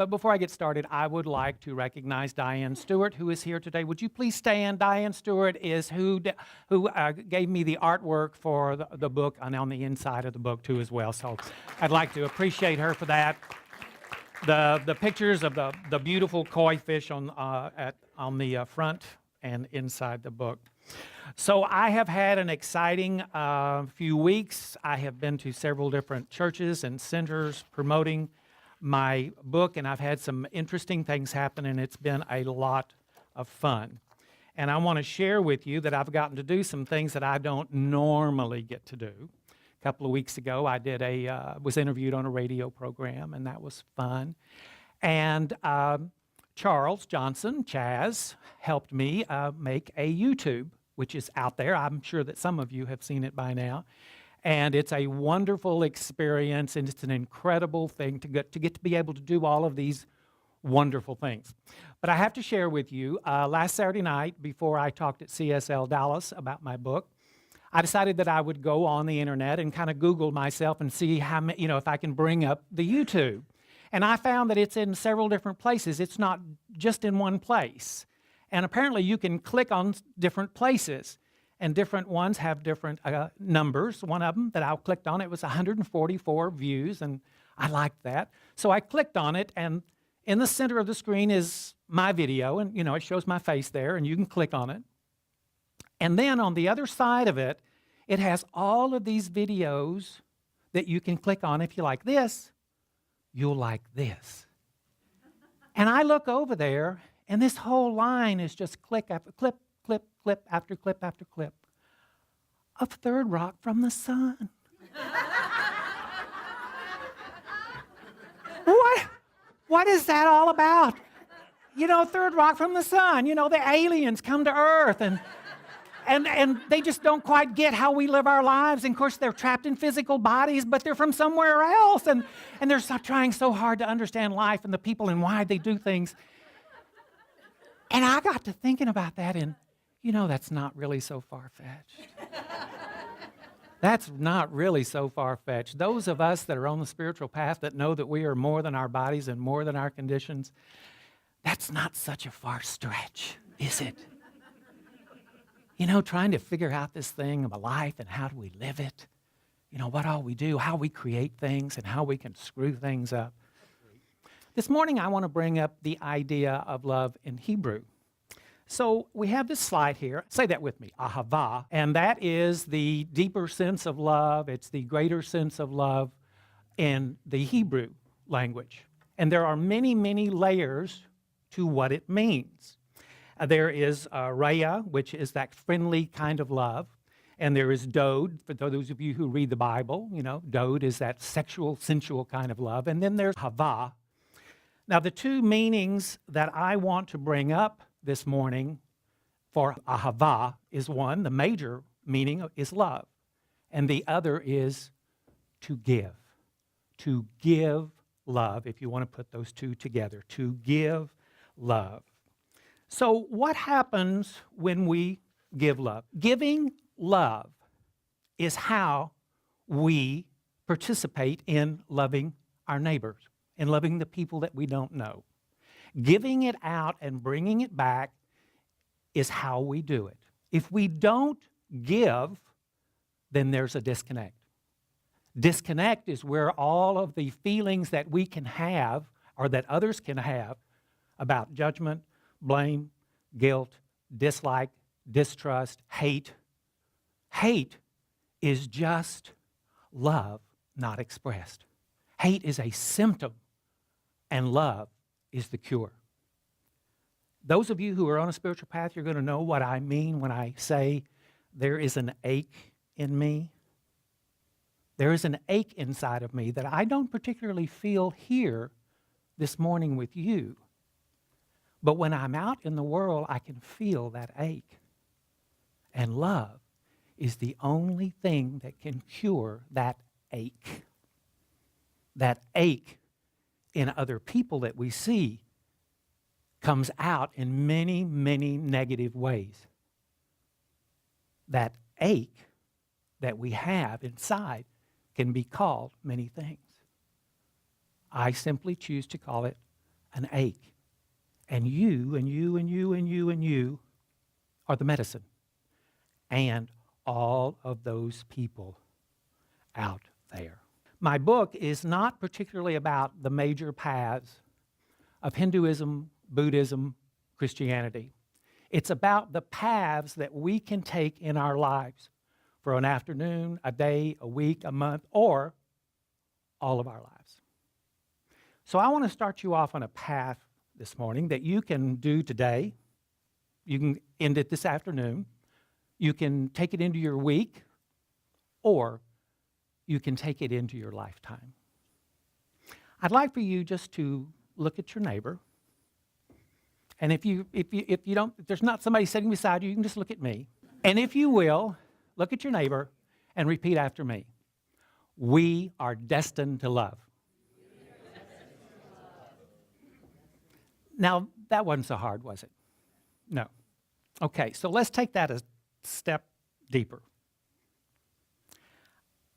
But before I get started, I would like to recognize Diane Stewart, who is here today. Would you please stand? Diane Stewart is who gave me the artwork for the book and on the inside of the book, too, as well. So I'd like to appreciate her for that. The pictures of the beautiful koi fish on the front and inside the book. So I have had an exciting few weeks. I have been to several different churches and centers promoting my book, and I've had some interesting things happen, and it's been a lot of fun. And I want to share with you that I've gotten to do some things that I don't normally get to do. A couple of weeks ago, I was interviewed on a radio program, and that was fun. And Charles Johnson, Chaz, helped me make a YouTube, which is out there. I'm sure that some of you have seen it by now. And it's a wonderful experience, and it's an incredible thing to get to be able to do all of these wonderful things. But I have to share with you, last Saturday night, before I talked at CSL Dallas about my book, I decided that I would go on the internet and kind of Google myself and see how, if I can bring up the YouTube. And I found that it's in several different places. It's not just in one place. And apparently you can click on different places, and different ones have different numbers. One of them that I clicked on, it was 144 views, and I liked that. So I clicked on it, and in the center of the screen is my video, and it shows my face there, and you can click on it. And then on the other side of it, it has all of these videos that you can click on. If you like this, you'll like this. And I look over there, and this whole line is just click after clip, clip, clip after clip after clip of Third Rock from the Sun. What is that all about? Third Rock from the Sun. The aliens come to Earth, and they just don't quite get how we live our lives. And of course, they're trapped in physical bodies, but they're from somewhere else. And they're trying so hard to understand life and the people and why they do things. And I got to thinking about that, and that's not really so far-fetched. That's not really so far-fetched. Those of us that are on the spiritual path that know that we are more than our bodies and more than our conditions, that's not such a far stretch, is it? Trying to figure out this thing of a life and how do we live it, what all we do, how we create things, and how we can screw things up. This morning, I want to bring up the idea of love in Hebrew. So we have this slide here. Say that with me, ahava. And that is the deeper sense of love. It's the greater sense of love in the Hebrew language. And there are many, many layers to what it means. There is raya, which is that friendly kind of love. And there is dode, for those of you who read the Bible, dode is that sexual, sensual kind of love. And then there's hava. Now, the two meanings that I want to bring up this morning for ahava is one, the major meaning is love, and the other is to give. To give love, if you want to put those two together, to give love. So what happens when we give love? Giving love is how we participate in loving our neighbors, in loving the people that we don't know. Giving it out and bringing it back is how we do it. If we don't give, then there's a disconnect. Disconnect is where all of the feelings that we can have or that others can have about judgment, blame, guilt, dislike, distrust, hate. Hate is just love not expressed. Hate is a symptom, and love is the cure. Those of you who are on a spiritual path, you're going to know what I mean when I say there is an ache in me. There is an ache inside of me that I don't particularly feel here this morning with you. But when I'm out in the world, I can feel that ache. And love is the only thing that can cure that ache. That ache in other people that we see comes out in many, many negative ways. That ache that we have inside can be called many things. I simply choose to call it an ache. And you and you and you and you and you are the medicine. And all of those people out there. My book is not particularly about the major paths of Hinduism, Buddhism, Christianity. It's about the paths that we can take in our lives for an afternoon, a day, a week, a month, or all of our lives. So I want to start you off on a path this morning that you can do today. You can end it this afternoon. You can take it into your week, or you can take it into your lifetime. I'd like for you just to look at your neighbor. And if there's not somebody sitting beside you, you can just look at me. And if you will, look at your neighbor and repeat after me. We are destined to love. Now, that wasn't so hard, was it? No. Okay, so let's take that a step deeper.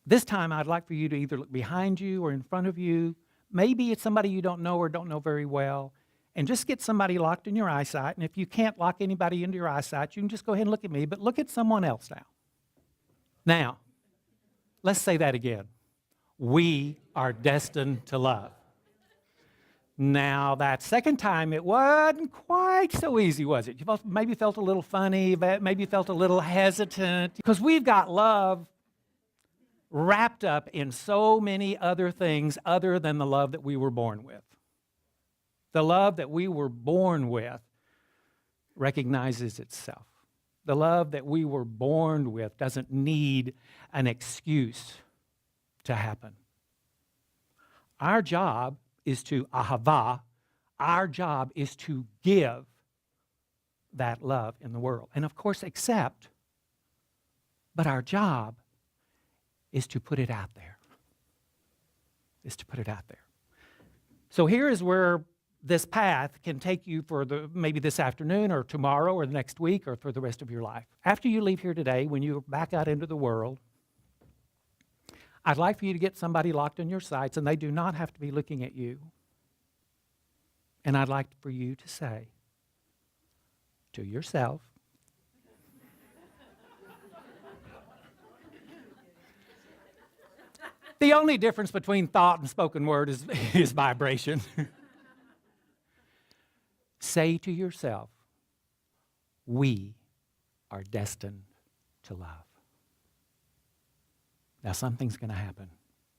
This time, I'd like for you to either look behind you or in front of you. Maybe it's somebody you don't know or don't know very well, and just get somebody locked in your eyesight. And if you can't lock anybody into your eyesight, you can just go ahead and look at me, but look at someone else now. Now, let's say that again. We are destined to love. Now, that second time, it wasn't quite so easy, was it? You maybe felt a little funny, maybe felt a little hesitant, because we've got love wrapped up in so many other things other than the love that we were born with. The love that we were born with recognizes itself. The love that we were born with doesn't need an excuse to happen. Our job is to ahava. Our job is to give that love in the world. And of course, accept. But our job is to put it out there. Is to put it out there. So here is where this path can take you for maybe this afternoon or tomorrow or the next week or for the rest of your life. After you leave here today, when you're back out into the world, I'd like for you to get somebody locked in your sights, and they do not have to be looking at you. And I'd like for you to say to yourself, the only difference between thought and spoken word is vibration. Say to yourself, we are destined to love. Now, something's going to happen.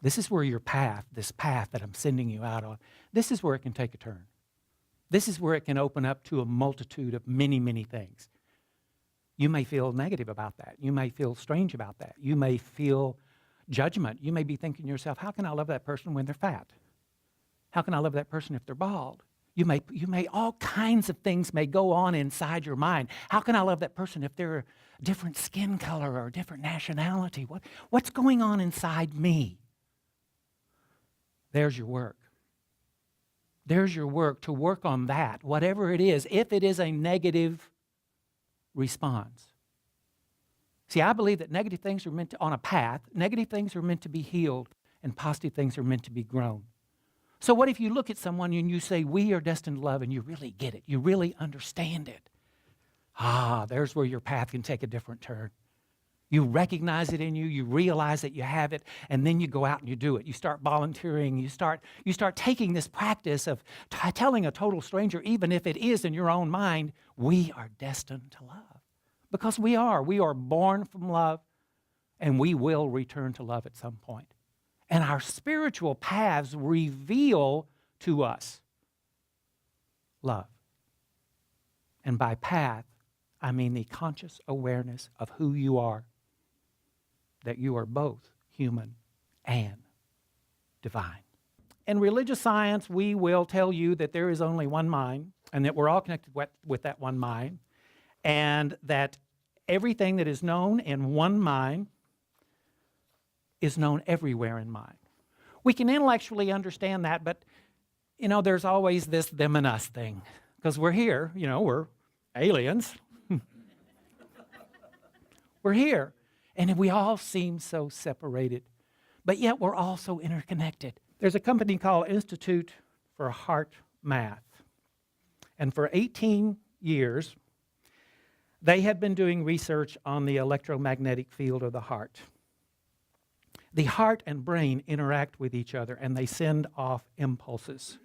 This is where your path, this path that I'm sending you out on, this is where it can take a turn. This is where it can open up to a multitude of many, many things. You may feel negative about that. You may feel strange about that. You may feel judgment. You may be thinking to yourself, how can I love that person when they're fat? How can I love that person if they're bald? You may, all kinds of things may go on inside your mind. How can I love that person if they're a different skin color or a different nationality? What's going on inside me? There's your work. There's your work to work on that, whatever it is, if it is a negative response. See, I believe that negative things are meant to, on a path, negative things are meant to be healed, and positive things are meant to be grown. So what if you look at someone and you say, we are destined to love, and you really get it, you really understand it? There's where your path can take a different turn. You recognize it in you, you realize that you have it, and then you go out and you do it. You start volunteering, you start taking this practice of telling a total stranger, even if it is in your own mind, we are destined to love. Because we are born from love, and we will return to love at some point. And our spiritual paths reveal to us love. And by path, I mean the conscious awareness of who you are, that you are both human and divine. In religious science, we will tell you that there is only one mind, and that we're all connected with that one mind, and that everything that is known in one mind is known everywhere in mind. We can intellectually understand that, but, there's always this them and us thing. Because we're here, we're aliens. We're here. And we all seem so separated. But yet we're all so interconnected. There's a company called Institute for Heart Math. And for 18 years, they had been doing research on the electromagnetic field of the heart. The heart and brain interact with each other, and they send off impulses.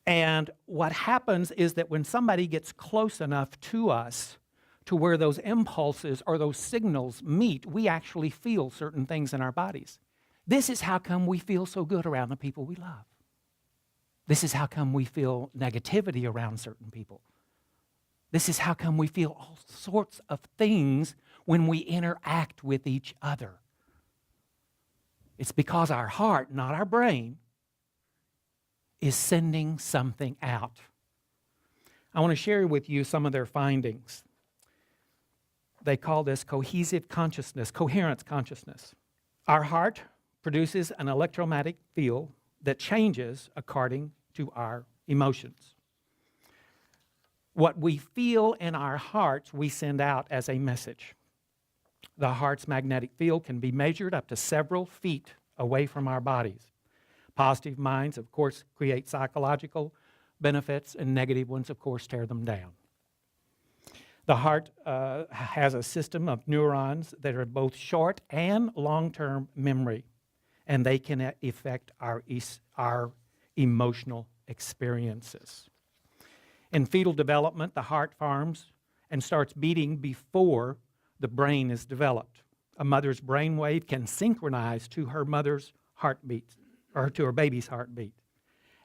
And what happens is that when somebody gets close enough to us to where those impulses or those signals meet, we actually feel certain things in our bodies. This is how come we feel so good around the people we love. This is how come we feel negativity around certain people. This is how come we feel all sorts of things when we interact with each other. It's because our heart, not our brain, is sending something out. I want to share with you some of their findings. They call this cohesive consciousness, coherence consciousness. Our heart produces an electromagnetic field that changes according to our emotions. What we feel in our hearts, we send out as a message. The heart's magnetic field can be measured up to several feet away from our bodies. Positive minds, of course, create psychological benefits, and negative ones, of course, tear them down. The heart has a system of neurons that are both short and long-term memory, and they can affect our emotional experiences. In fetal development, the heart forms and starts beating before the brain is developed. A mother's brain wave can synchronize to her mother's heartbeat, or to her baby's heartbeat.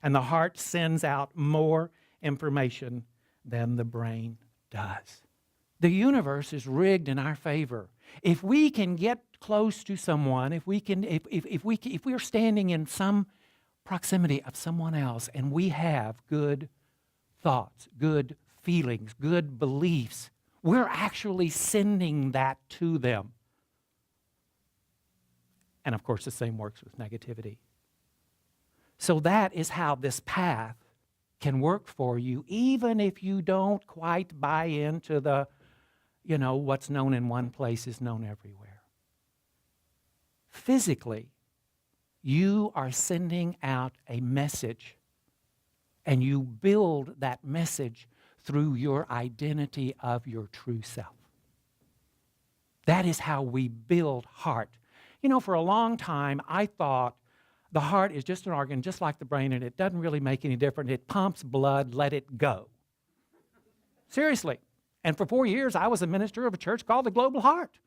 And the heart sends out more information than the brain does. The universe is rigged in our favor. If we can get close to someone, if we're standing in some proximity of someone else and we have good thoughts, good feelings, good beliefs, we're actually sending that to them. And of course, the same works with negativity. So that is how this path can work for you, even if you don't quite buy into the, what's known in one place is known everywhere. Physically, you are sending out a message, and you build that message through your identity of your true self. That is how we build heart. For a long time, I thought the heart is just an organ, just like the brain, and it doesn't really make any difference. It pumps blood, let it go. Seriously. And for 4 years, I was a minister of a church called the Global Heart.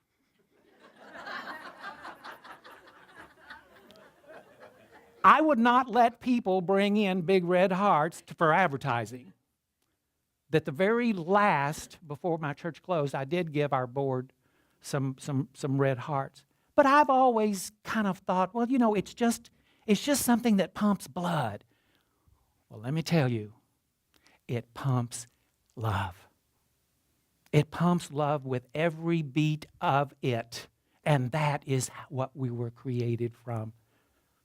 I would not let people bring in big red hearts for advertising. That the very last, before my church closed, I did give our board some red hearts. But I've always kind of thought, well, it's just something that pumps blood. Well, let me tell you, it pumps love. It pumps love with every beat of it. And that is what we were created from,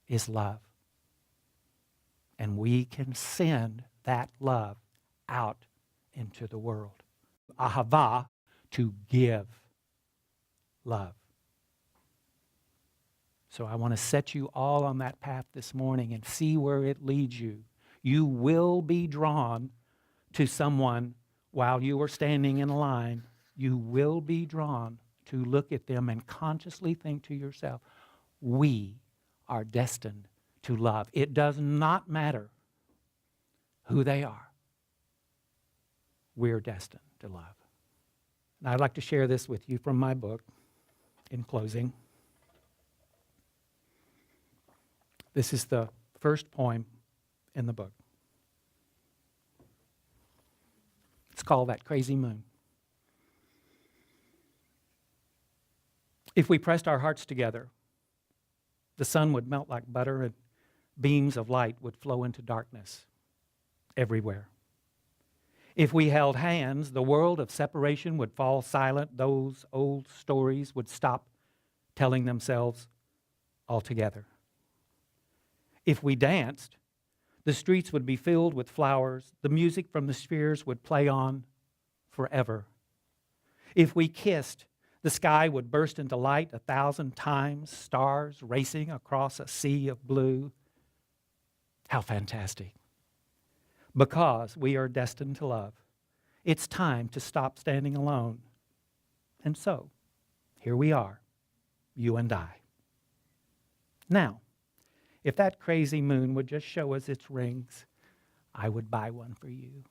is love. And we can send that love out into the world. Ahava, to give love. So I want to set you all on that path this morning and see where it leads you. You will be drawn to someone while you are standing in a line. You will be drawn to look at them and consciously think to yourself, we are destined to love. It does not matter who they are. We're destined to love. And I'd like to share this with you from my book in closing. This is the first poem in the book. It's called That Crazy Moon. If we pressed our hearts together, the sun would melt like butter and beams of light would flow into darkness everywhere. If we held hands, the world of separation would fall silent. Those old stories would stop telling themselves altogether. If we danced, the streets would be filled with flowers. The music from the spheres would play on forever. If we kissed, the sky would burst into light 1,000 times, stars racing across a sea of blue. How fantastic. because we are destined to love, it's time to stop standing alone. And so, here we are, you and I. Now, if that crazy moon would just show us its rings, I would buy one for you.